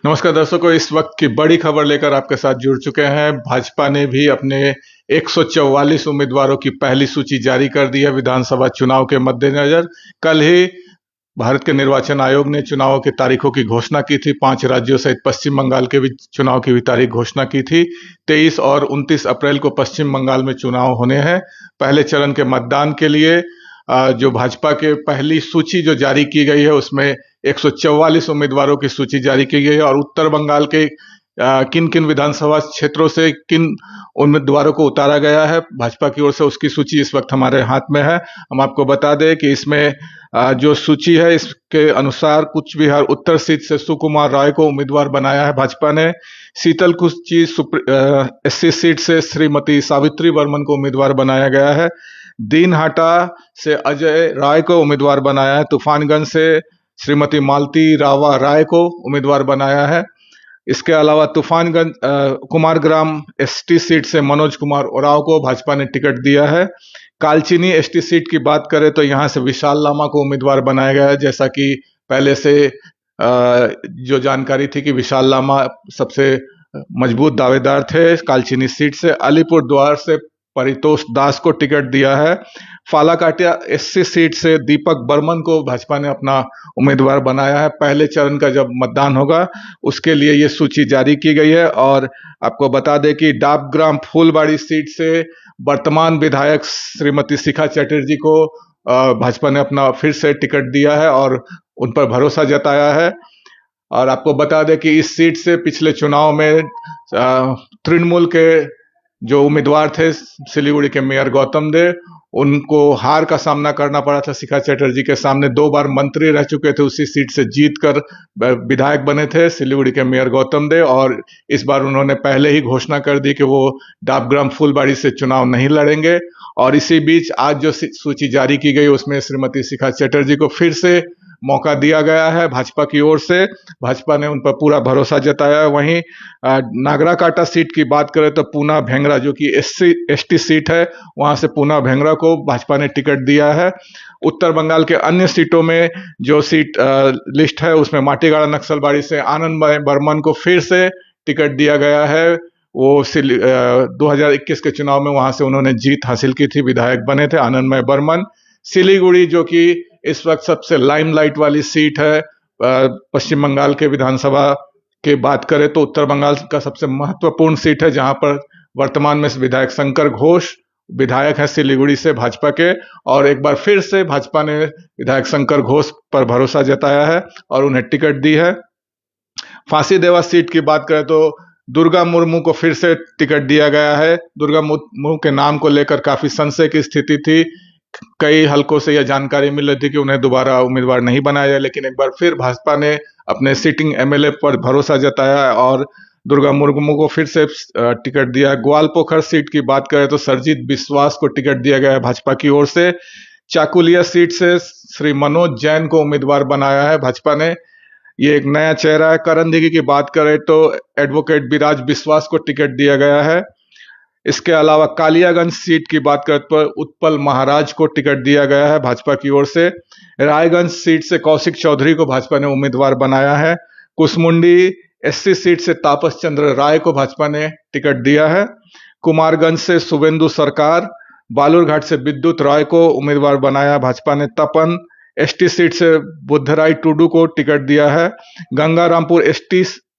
नमस्कार दर्शकों, इस वक्त की बड़ी खबर लेकर आपके साथ जुड़ चुके हैं। भाजपा ने भी अपने 144 उम्मीदवारों की पहली सूची जारी कर दी है विधानसभा चुनाव के मद्देनजर। कल ही भारत के निर्वाचन आयोग ने चुनावों की तारीखों की घोषणा की थी। 5 राज्यों सहित पश्चिम बंगाल के भी चुनाव की भी तारीख घोषणा की थी। 23 और 29 अप्रैल को पश्चिम बंगाल में चुनाव होने हैं। पहले चरण के मतदान के लिए जो भाजपा के पहली सूची जो जारी की गई है उसमें 144 उम्मीदवारों की सूची जारी की गई है और उत्तर बंगाल के किन किन विधानसभा क्षेत्रों से किन उम्मीदवारों को उतारा गया है भाजपा की ओर से, उसकी सूची इस वक्त हमारे हाथ में है। हम आपको बता दें कि इसमें जो सूची है इसके अनुसार कुछ बिहार उत्तर सीट से सुकुमार राय को उम्मीदवार बनाया है भाजपा ने। शीतलकुची एससी सीट से श्रीमती सावित्री बर्मन को उम्मीदवार बनाया गया है। दीनहाटा से अजय राय को उम्मीदवार बनाया है। तूफानगंज से श्रीमती मालती रावा राय को उम्मीदवार बनाया है। इसके अलावा तूफानगंज कुमारग्राम एसटी सीट से मनोज कुमार उरांव को भाजपा ने टिकट दिया है। कालचिनी एसटी सीट की बात करें तो यहां से विशाल लामा को उम्मीदवार बनाया गया है, जैसा कि पहले से जो जानकारी थी कि विशाल लामा सबसे मजबूत दावेदार थे कालचिनी सीट से। अलीपुर द्वार से परितोष दास को टिकट दिया है। फालाकाटिया एससी सीट से दीपक बर्मन को भाजपा ने अपना उम्मीदवार बनाया है। पहले चरण का जब मतदान होगा उसके लिए ये सूची जारी की गई है। और आपको बता दें कि डाबग्राम फूलबाड़ी सीट से वर्तमान विधायक श्रीमती शिखा चटर्जी को भाजपा ने अपना फिर से टिकट दिया है और उन पर भरोसा जताया है। और आपको बता दें कि इस सीट से पिछले चुनाव में तृणमूल के जो उम्मीदवार थे सिलीगुड़ी के मेयर गौतम देव, उनको हार का सामना करना पड़ा था। शिखा चटर्जी के सामने 2 बार मंत्री रह चुके थे, उसी सीट से जीतकर विधायक बने थे सिलीगुड़ी के मेयर गौतम देव। और इस बार उन्होंने पहले ही घोषणा कर दी कि वो डाबग्राम फूलबाड़ी से चुनाव नहीं लड़ेंगे। और इसी बीच आज जो सूची जारी की गई उसमें श्रीमती शिखा चटर्जी को फिर से मौका दिया गया है भाजपा की ओर से। भाजपा ने उन पर पूरा भरोसा जताया है। वहीं नागराकाटा सीट की बात करें तो पूना भेंगरा, जो कि एसटी सीट है, वहां से पूना भेंगरा को भाजपा ने टिकट दिया है। उत्तर बंगाल के अन्य सीटों में जो सीट लिस्ट है उसमें माटीगाड़ा नक्सलबाड़ी से आनंद बर्मन को फिर से टिकट दिया गया है। वो 2021 के चुनाव में वहां से उन्होंने जीत हासिल की थी, विधायक बने थे आनंदमय बर्मन। सिलीगुड़ी, जो कि इस वक्त सबसे लाइमलाइट वाली सीट है पश्चिम बंगाल के विधानसभा के बात करें तो उत्तर बंगाल का सबसे महत्वपूर्ण सीट है, जहां पर वर्तमान में विधायक शंकर घोष विधायक है सिलीगुड़ी से भाजपा के। और एक बार फिर से भाजपा ने विधायक शंकर घोष पर भरोसा जताया है और उन्हें टिकट दी है। फांसी देवा सीट की बात करें तो दुर्गा मुर्मू को फिर से टिकट दिया गया है। दुर्गा मुर्मू के नाम को लेकर काफी संशय की स्थिति थी। कई हलकों से यह जानकारी मिल रही थी कि उन्हें दोबारा उम्मीदवार नहीं बनाया जाए, लेकिन एक बार फिर भाजपा ने अपने सिटिंग एमएलए पर भरोसा जताया है और दुर्गा मुर्मू को फिर से टिकट दिया है। ग्वालपोखर सीट की बात करें तो सरजीत बिस्वास को टिकट दिया गया है भाजपा की ओर से। चाकुलिया सीट से श्री मनोज जैन को उम्मीदवार बनाया है भाजपा ने। ये एक नया चेहरा है। करंदगी की बात करें तो एडवोकेट विराज बिस्वास को टिकट दिया गया है। इसके अलावा कालियागंज सीट की बात करें तो उत्पल महाराज को टिकट दिया गया है भाजपा की ओर से। रायगंज सीट से कौशिक चौधरी को भाजपा ने उम्मीदवार बनाया है। कुसमुंडी एससी सीट से तापस चंद्र राय को भाजपा ने टिकट दिया है। कुमारगंज से शुभेंदु सरकार, बालूरघाट से विद्युत राय को उम्मीदवार बनाया भाजपा ने। तपन एसटी सीट से बुद्धराय टुडू को टिकट दिया है। गंगारामपुर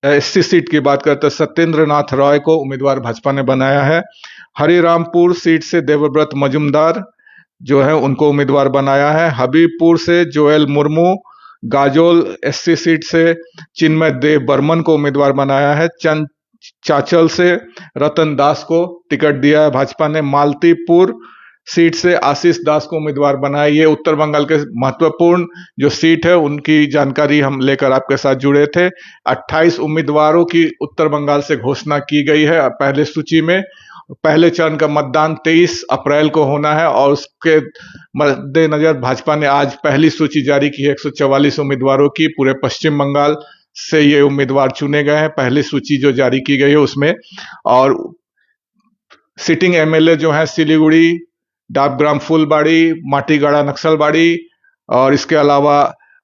एससी सीट की बात करते सत्येंद्र नाथ राय को उम्मीदवार भाजपा ने बनाया है। हरिरामपुर सीट से देवव्रत मजुमदार जो है उनको उम्मीदवार बनाया है। हबीबपुर से Joel Murmu, Gajol SC seat से चिन्मय देव बर्मन को उम्मीदवार बनाया है। चाचल से रतन दास को टिकट दिया है भाजपा ने। मालतीपुर सीट से आशीष दास को उम्मीदवार बनाया। ये उत्तर बंगाल के महत्वपूर्ण जो सीट है उनकी जानकारी हम लेकर आपके साथ जुड़े थे। 28 उम्मीदवारों की उत्तर बंगाल से घोषणा की गई है पहले सूची में। पहले चरण का मतदान 23 अप्रैल को होना है और उसके मद्देनजर भाजपा ने आज पहली सूची जारी की है 144 उम्मीदवारों की। पूरे पश्चिम बंगाल से ये उम्मीदवार चुने गए हैं पहली सूची जो जारी की गई है उसमें। और सिटिंग एमएलए जो है सिलीगुड़ी, डाबग्राम फूलबाड़ी, माटीगाड़ा नक्सलबाड़ी और इसके अलावा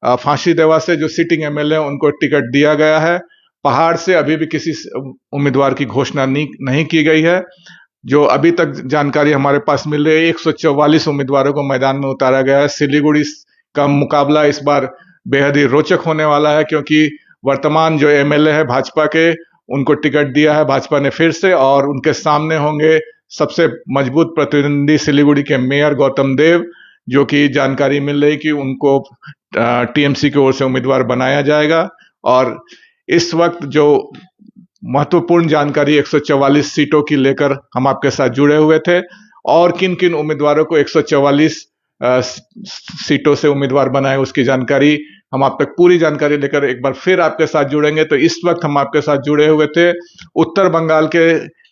फांसी देवा से जो सिटिंग एमएलए उनको टिकट दिया गया है। पहाड़ से अभी भी किसी उम्मीदवार की घोषणा नहीं की गई है। जो अभी तक जानकारी हमारे पास मिल रही है, 144 उम्मीदवारों को मैदान में उतारा गया है। सिलीगुड़ी का मुकाबला इस बार बेहद ही रोचक होने वाला है, क्योंकि वर्तमान जो एमएलए है भाजपा के, उनको टिकट दिया है भाजपा ने फिर से, और उनके सामने होंगे सबसे मजबूत प्रतिद्वंदी सिलीगुड़ी के मेयर गौतम देव, जो कि जानकारी मिल रही कि उनको टीएमसी की ओर से उम्मीदवार बनाया जाएगा। और इस वक्त जो महत्वपूर्ण जानकारी 144 सीटों की लेकर हम आपके साथ जुड़े हुए थे, और किन किन उम्मीदवारों को 144 सीटों से उम्मीदवार बनाए, उसकी जानकारी हम आप तक पूरी जानकारी लेकर एक बार फिर आपके साथ जुड़ेंगे। तो इस वक्त हम आपके साथ जुड़े हुए थे उत्तर बंगाल के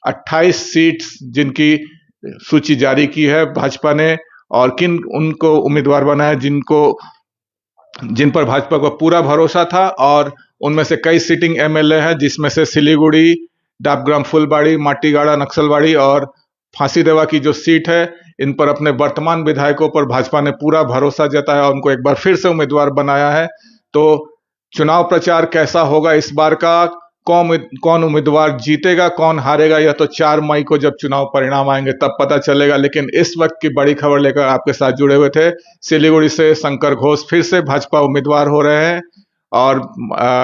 28 सीट्स जिनकी सूची जारी की है भाजपा ने, और किन उनको उम्मीदवार बनाया जिन पर भाजपा को पूरा भरोसा था। और उनमें से कई सिटिंग एमएलए हैं, जिसमें से सिलीगुड़ी, डाबग्राम फुलबाड़ी, माटीगाड़ा नक्सलबाड़ी और फांसीदेवा की जो सीट है, इन पर अपने वर्तमान विधायकों पर भाजपा ने पूरा भरोसा जताया और उनको एक बार फिर से उम्मीदवार बनाया है। तो चुनाव प्रचार कैसा होगा इस बार का, कौन उम्मीदवार जीतेगा, कौन हारेगा, यह तो 4 मई को जब चुनाव परिणाम आएंगे तब पता चलेगा। लेकिन इस वक्त की बड़ी खबर लेकर आपके साथ जुड़े हुए थे। सिलीगुड़ी से शंकर घोष फिर से भाजपा उम्मीदवार हो रहे हैं, और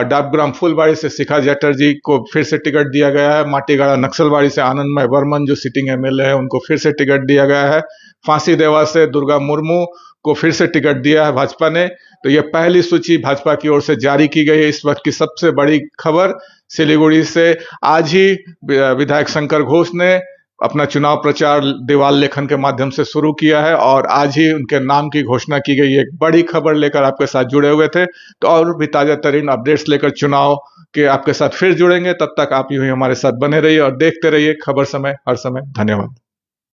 डाबग्राम फुलबाड़ी से शिखा चटर्जी को फिर से टिकट दिया गया है। माटीगाड़ा नक्सलबाड़ी से आनंदमय वर्मन जो सिटिंग एमएलए है, उनको फिर से टिकट दिया गया है। फांसीदेवा से दुर्गा मुर्मू को फिर से टिकट दिया है भाजपा ने। तो यह पहली सूची भाजपा की ओर से जारी की गई है। इस वक्त की सबसे बड़ी खबर सिलीगुड़ी से आज ही विधायक शंकर घोष ने अपना चुनाव प्रचार दीवार लेखन के माध्यम से शुरू किया है, और आज ही उनके नाम की घोषणा की गई। एक बड़ी खबर लेकर आपके साथ जुड़े हुए थे। तो और भी ताजा तरीन अपडेट्स लेकर चुनाव के आपके साथ फिर जुड़ेंगे। तब तक आप यूं ही हमारे साथ बने रहिए और देखते रहिए खबर समय हर समय। धन्यवाद।